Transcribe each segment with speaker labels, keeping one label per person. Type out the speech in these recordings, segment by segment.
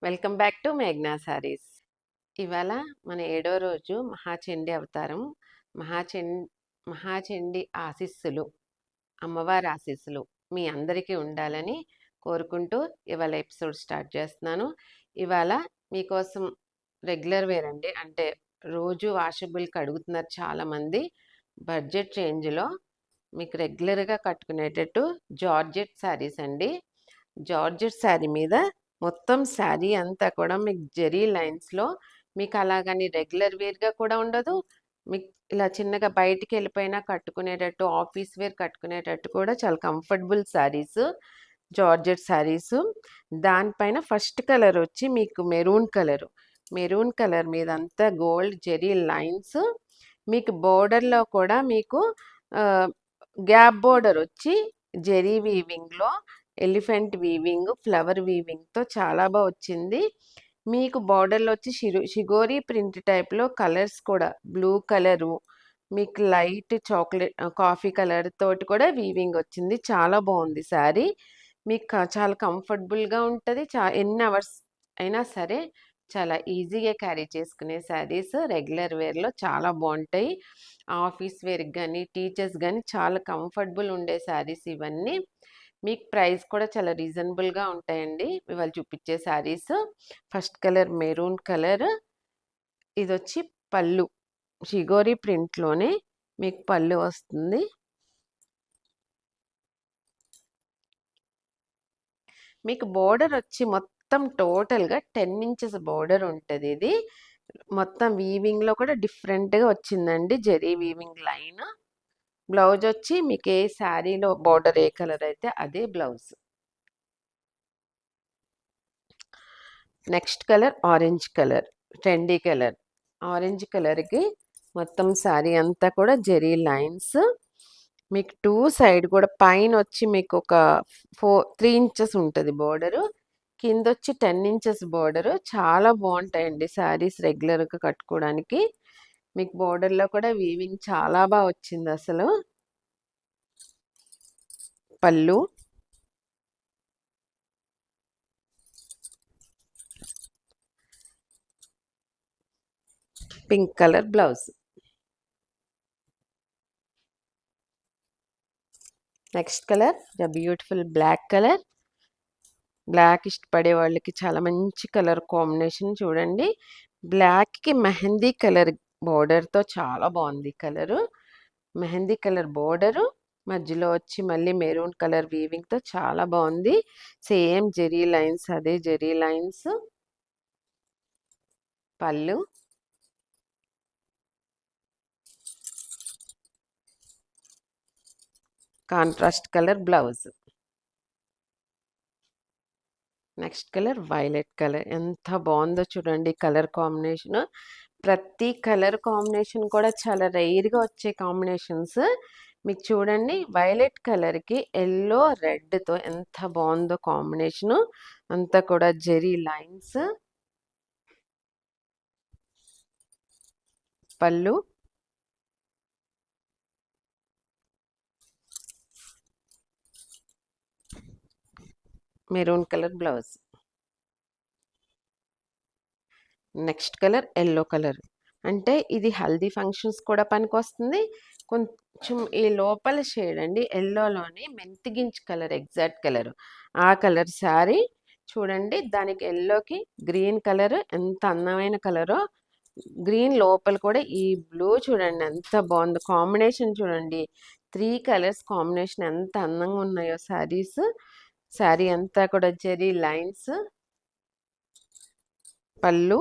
Speaker 1: Welcome back to మేఘ్నా సారీస్. ఇవాళ మన 7వ రోజు మహాచండీ అవతారం. మహాచం మహాచండీ ఆశీస్సులు, అమ్మవారి ఆశీస్సులు మీ అందరికీ ఉండాలని కోరుకుంటూ ఇవాళ ఎపిసోడ్ స్టార్ట్ చేస్తున్నాను. ఇవాళ మీకోసం రెగ్యులర్ వేర్ అండి, అంటే రోజు వాషబుల్కి అడుగుతున్నారు చాలామంది. బడ్జెట్ రేంజ్లో మీకు రెగ్యులర్గా కట్టుకునేటట్టు జార్జెట్ శారీస్ అండి. జార్జెట్ శారీ మీద మొత్తం శారీ అంతా కూడా మీకు జెరీ లైన్స్లో, మీకు అలాగని రెగ్యులర్ వేర్గా కూడా ఉండదు. మీకు ఇలా చిన్నగా బయటికి వెళ్ళిపోయినా కట్టుకునేటట్టు, ఆఫీస్ వేర్ కట్టుకునేటట్టు కూడా చాలా కంఫర్టబుల్ శారీస్, జార్జెట్ శారీస్. దానిపైన ఫస్ట్ కలర్ వచ్చి మీకు మెరూన్ కలర్ మీద అంతా గోల్డ్ జెరీ లైన్స్. మీకు బోర్డర్లో కూడా మీకు గ్యాప్ బోర్డర్ వచ్చి జెరీ వీవింగ్లో ఎలిఫెంట్ వీవింగ్, ఫ్లవర్ వీవింగ్తో చాలా బాగా వచ్చింది. మీకు బార్డర్లో వచ్చి షిగోరీ ప్రింట్ టైప్లో కలర్స్ కూడా బ్లూ కలరు, మీకు లైట్ చాక్లెట్ కాఫీ కలర్ తోటి కూడా వీవింగ్ వచ్చింది. చాలా బాగుంది శారీ. మీకు చాలా కంఫర్టబుల్గా ఉంటుంది. ఎన్ని అవర్స్ అయినా సరే చాలా ఈజీగా క్యారీ చేసుకునే శారీస్ రెగ్యులర్ వేర్లో చాలా బాగుంటాయి. ఆఫీస్ వేర్కి కానీ టీచర్స్ కానీ చాలా కంఫర్టబుల్ ఉండే శారీస్ ఇవన్నీ. మీకు ప్రైస్ కూడా చాలా రీజనబుల్గా ఉంటాయండి ఇవాళ చూపించే saris. First colour maroon colour. ఇది వచ్చి పళ్ళు, షిగోరి ప్రింట్లోనే మీకు పళ్ళు వస్తుంది. మీకు బోర్డర్ వచ్చి మొత్తం టోటల్గా 10 ఇంచెస్ బోర్డర్ ఉంటుంది. ఇది మొత్తం వీవింగ్లో కూడా డిఫరెంట్గా వచ్చిందండి, జెరీ వీవింగ్ లైన్. బ్లౌజ్ వచ్చి మీకు ఏ శారీలో బోర్డర్ ఏ కలర్ అయితే అదే blouse. Next colour orange colour, trendy colour. Orange కలర్కి మొత్తం శారీ అంతా కూడా జెరీ లైన్స్. మీకు 2 సైడ్ కూడా పైన వచ్చి మీకు ఒక 3 ఇంచెస్ ఉంటుంది బోర్డరు, కింద వచ్చి 10 ఇంచెస్ బోర్డరు. చాలా బాగుంటాయండి శారీస్ రెగ్యులర్గా కట్టుకోవడానికి. మీకు బోర్డర్లో కూడా వీవింగ్ చాలా బాగా వచ్చింది అసలు. పళ్ళు, pink colour blouse. Next colour the beautiful black colour. Black ఇష్టపడే వాళ్ళకి చాలా మంచి కలర్ కాంబినేషన్. చూడండి, బ్లాక్కి మెహందీ కలర్ బోర్డర్తో చాలా బాగుంది కలరు. మెహందీ కలర్ బోర్డరు, మధ్యలో వచ్చి మళ్ళీ మెరూన్ కలర్ వీవింగ్తో చాలా బాగుంది. సేమ్ జెరీ లైన్స్, అదే జెరీ లైన్స్. పళ్ళు, contrast colour blouse. Next colour violet colour. ఎంత బాగుందో చూడండి కలర్ కాంబినేషన్. ప్రతి కలర్ కాంబినేషన్ కూడా చాలా రేర్గా వచ్చే కాంబినేషన్స్. మీకు చూడండి, వైలెట్ కలర్కి ఎల్లో రెడ్తో ఎంత బాగుందో కాంబినేషను. అంతా కూడా జెరీ లైన్స్. పళ్ళు, maroon colour blouse. Next colour yellow colour. అంటే ఇది హల్దీ ఫంక్షన్స్ కూడా పనికొస్తుంది. కొంచెం ఈ లోపల షేడ్ అండి ఎల్లోలోని మెంతిగించ్ కలర్, ఎగ్జాక్ట్ కలర్ ఆ కలర్ శారీ. చూడండి, దానికి ఎల్లోకి గ్రీన్ కలర్ ఎంత అందమైన కలరో. గ్రీన్ లోపల కూడా ఈ బ్లూ చూడండి ఎంత బాగుందో కాంబినేషన్. చూడండి 3 కలర్స్ కాంబినేషన్ ఎంత అందంగా ఉన్నాయో శారీస్. శారీ అంతా కూడా జెరీ లైన్స్. పళ్ళు,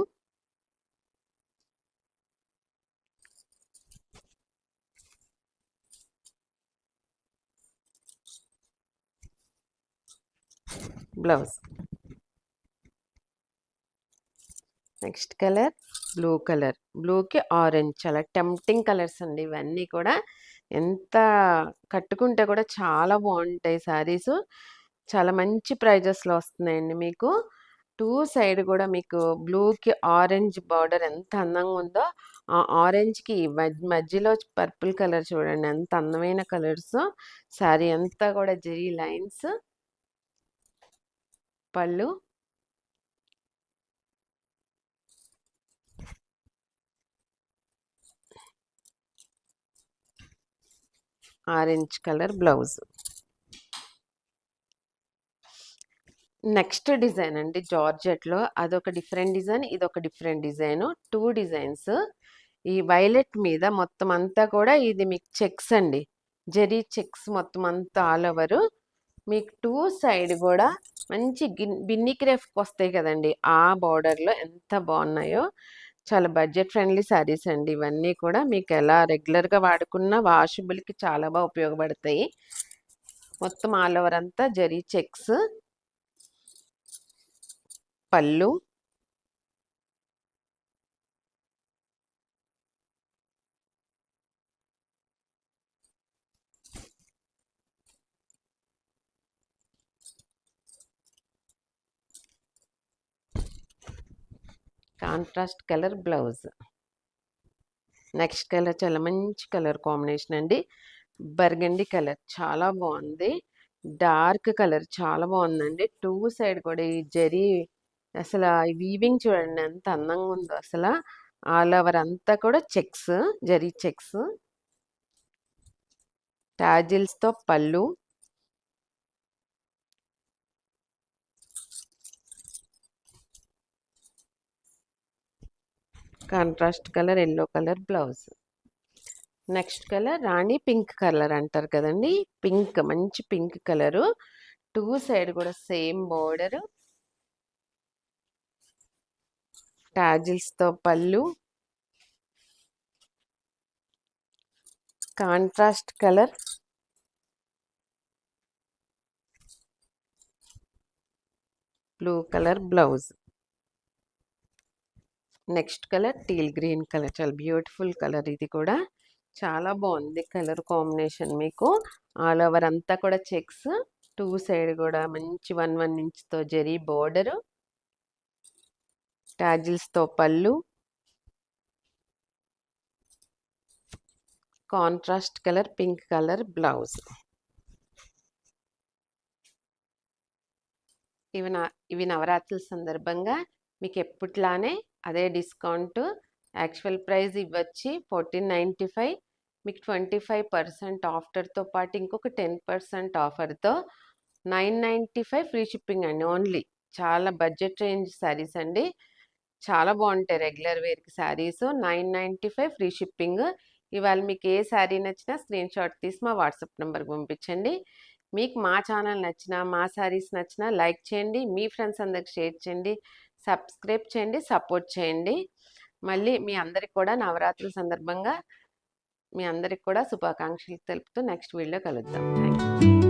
Speaker 1: blouse. Next colour blue colour. బ్లూకి ఆరెంజ్, చాలా టెంప్టింగ్ కలర్స్ అండి ఇవన్నీ కూడా. ఎంత కట్టుకుంటే కూడా చాలా బాగుంటాయి శారీస్. చాలా మంచి ప్రైజెస్లో వస్తున్నాయండి మీకు. 2 సైడ్ కూడా మీకు బ్లూకి ఆరెంజ్ బార్డర్ ఎంత అందంగా ఉందో, ఆ ఆరెంజ్కి మధ్యలో పర్పుల్ కలర్ చూడండి ఎంత అందమైన కలర్స్. శారీ అంతా కూడా జెరీ లైన్స్. పళ్ళు, orange colour blouse. Next design అండి జార్జెట్లో. అదొక డిఫరెంట్ డిజైన్, ఇదొక డిఫరెంట్ డిజైన్. 2 డిజైన్స్. ఈ వైలెట్ మీద మొత్తం అంతా కూడా ఇది మీకు చెక్స్ అండి. జెరీ చెక్స్ మొత్తం అంతా ఆల్ ఓవర్. మీకు 2 సైడ్ కూడా మంచి బిన్ని క్రేఫ్కి వస్తాయి కదండి, ఆ బార్డర్లో ఎంత బాగున్నాయో. చాలా బడ్జెట్ ఫ్రెండ్లీ శారీస్ అండి ఇవన్నీ కూడా. మీకు ఎలా రెగ్యులర్గా వాడుకున్న వాషబుల్కి చాలా బాగా ఉపయోగపడతాయి. మొత్తం ఆల్ ఓవర్ అంతా జరీ చెక్స్. పళ్ళు, contrast colour blouse. Next colour చాలా మంచి కలర్ కాంబినేషన్ అండి. బర్గండి కలర్ చాలా బాగుంది. డార్క్ కలర్ చాలా బాగుందండి. 2 సైడ్ కూడా ఈ జరీ అసలు వీవింగ్ చూడండి ఎంత అందంగా ఉందో అసలు. ఆల్ ఓవర్ అంతా కూడా చెక్స్, జరీ చెక్స్. టాజిల్స్తో పళ్ళు, contrast colour yellow colour blouse. Next colour రాణి పింక్ కలర్ అంటారు కదండి. పింక్, మంచి పింక్ కలరు. 2 సైడ్ కూడా సేమ్ బోర్డర్. టాజిల్స్తో పళ్ళు, contrast colour blue colour blouse. Next colour teal green colour. చాలా బ్యూటిఫుల్ కలర్ ఇది కూడా. చాలా బాగుంది కలర్ కాంబినేషన్. మీకు ఆల్ ఓవర్ అంతా కూడా చెక్స్. 2 సైడ్ కూడా మంచి 1 ఇంచ్తో జరీ బోర్డర్. టాజిల్స్తో పళ్ళు, contrast colour pink colour blouse. ఇవి నవరాత్రుల సందర్భంగా మీకు ఎప్పట్లానే అదే డిస్కౌంట్. యాక్చువల్ ప్రైస్ ఇవ్వచ్చి 1495, మీకు 25% ఆఫర్తో పాటు ఇంకొక 10% ఆఫర్తో 995 ఫ్రీ షిప్పింగ్ అండి ఓన్లీ. చాలా బడ్జెట్ రేంజ్ శారీస్ అండి. చాలా బాగుంటాయి రెగ్యులర్ వేర్కి శారీస్. 995 free shipping. ఇవాళ మీకు ఏ శారీ నచ్చినా స్క్రీన్ షాట్ తీసి మా వాట్సాప్ నెంబర్కి పంపించండి. మీకు మా ఛానల్ నచ్చినా, మా శారీస్ నచ్చినా లైక్ చేయండి, మీ ఫ్రెండ్స్ అందరికి షేర్ చేయండి, సబ్స్క్రైబ్ చేయండి, సపోర్ట్ చేయండి. మళ్ళీ మీ అందరికి కూడా నవరాత్రుల సందర్భంగా మీ అందరికి కూడా శుభాకాంక్షలు తెలుపుతూ నెక్స్ట్ వీడియో కలుద్దాం. Thank you.